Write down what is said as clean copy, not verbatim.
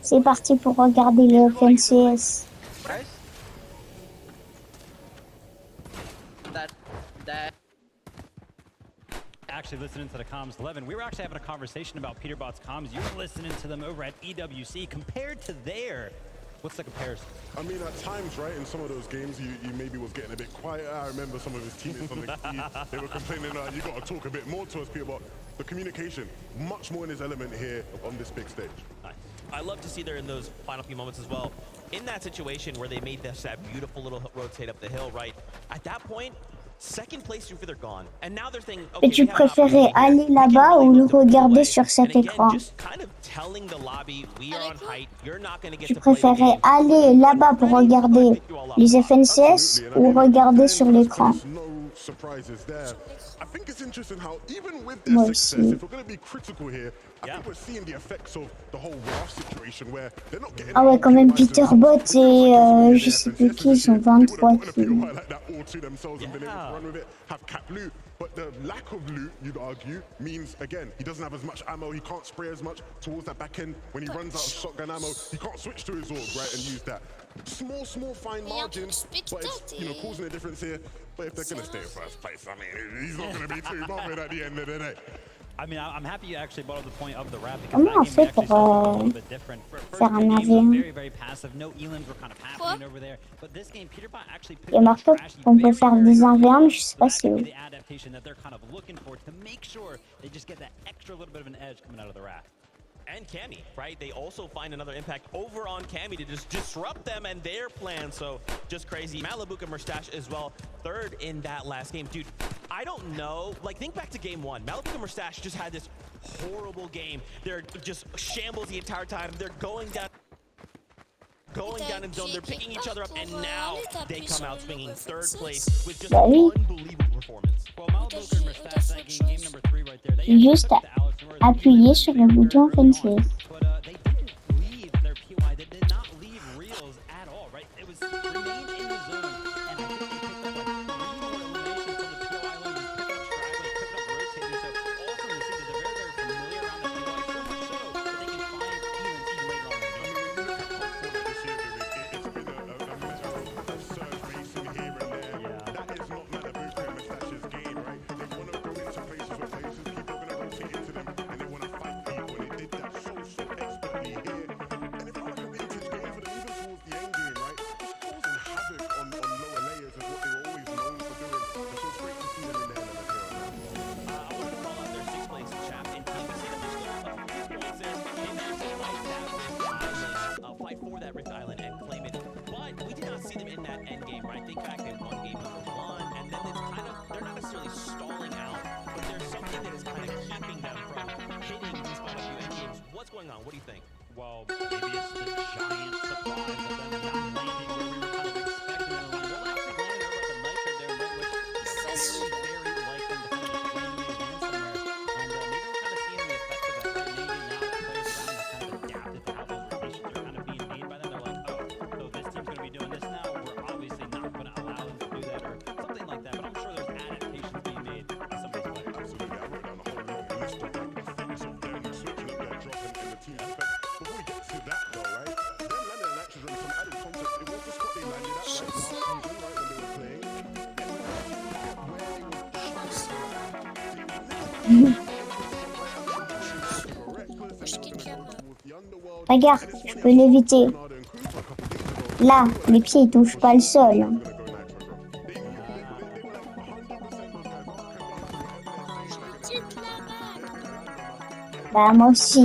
C'est parti pour regarder le FNCS. Guys, that actually listening to the comms 11. We were actually having a conversation about Peterbot's comms. You were listening to them over at EWC compared to there. What's the comparison? I mean, at times, right, in some of those games, you maybe was getting a bit quieter. I remember some of his teammates on the key, they were complaining, you got to talk a bit more to us, Peter, but the communication, much more in his element here on this big stage. Nice. I love to see there in those final few moments as well. In that situation where they made this, that beautiful little rotate up the hill, right? At that point, second place, they're gone. And now they're thinking, okay, Et tu préférais aller là-bas ou le regarder sur cet écran? Tu préférais aller là-bas pour regarder les FNCS ou regarder sur l'écran? I think it's interesting how even with their success, if we're going to be critical here, I think we're seeing the effects of the whole RAF situation where they're not getting. Ah ouais, quand même Peter Bot et je sais plus qui sont 23 kills. But the lack of loot, you'd argue, means, again, he doesn't have as much ammo, he can't spray as much towards that back end. When he runs out of shotgun ammo, he can't switch to his AUG, right, and use that. Small, fine margins, but it's, causing a difference here. But if they're going to stay in first place, I mean, he's not going to be too bothered at the end of the day. I mean, I'm happy you actually brought up the point of the RAF because Comment on that game fait actually pour started a little bit different. faire un First game was avion? very passive. No elims were kind of happening over there. But this game, Peterbot actually Il y a marqué qu'on peut faire des 1v1, mais je sais pas si où. the adaptation that they're kind of looking for to make sure they just get that extra little bit of an edge coming out of the RAF. And Cammy, right? They also find another impact over on Cammy to just disrupt them and their plan. So just crazy. Malibuka Mustache as well, third in that last game. Dude, I don't know. Like, think back to game one. Malibuka Mustache just had this horrible game. They're just shambles the entire time. They're going down in zone. They're picking each other up. And now they come out swinging third place with just unbelievable performance. Well, Malibuka and Mustache, that game number 3 right there. They Juste appuyer sur le bouton FNCS. But they didn't leave their PY. They did not leave reels at all, right? It was remained in the zone, and I think they picked up like 3 more eliminations from the PY lane, just picking up stragglers, picking up rotators. So all from the season, they're very familiar around the PY, so much so that they can find even later on in the game. It's been a matter of surge racing here and there. That is not Malibuka and Mustache's game, right? They want to go into places where players keep going to rotate into them, and they want to fight people, and they did that so expertly here. And if I look at vintage game for them, even towards the end game, right, just causing havoc on lower layers is what they were always known for doing. And so it's great to see them in there. I wanted to call out their sixth place champ in team. See them just go up a few points there. They managed to fight that Rift Island, fight for that Rift Island and claim it. But we did not see them in that end game, right? Think back, they won game number 1, and then it's kind of, they're not necessarily stalling out, but there's something that is kind of keeping them from hitting these final few end games. What's going on? What do you think? Well, maybe it's the giant surprise of them not landing where we were kind of expecting them to land. They're actually landing over at the Nitro there, which very like them to kind of just randomly land somewhere. And maybe we're kind of seeing the effects of that, right? Maybe now that players around have kind of adapted to how those rotations are kind of being made by them. They're like, oh, so this team's going to be doing this now. We're obviously not going to allow them to do that or something like that. But I'm sure there's adaptations being made by some of these players. Absolutely. I wrote down a whole long list of like effects of them switching up their drop and the team effect. Before we get to that though, right? Them landing on Nitrogen, some added context. It was the spot they landed at, right? Last season, right, when they were playing. Regarde, je peux l'éviter. Là, les pieds ils touchent pas le sol. Bah moi aussi.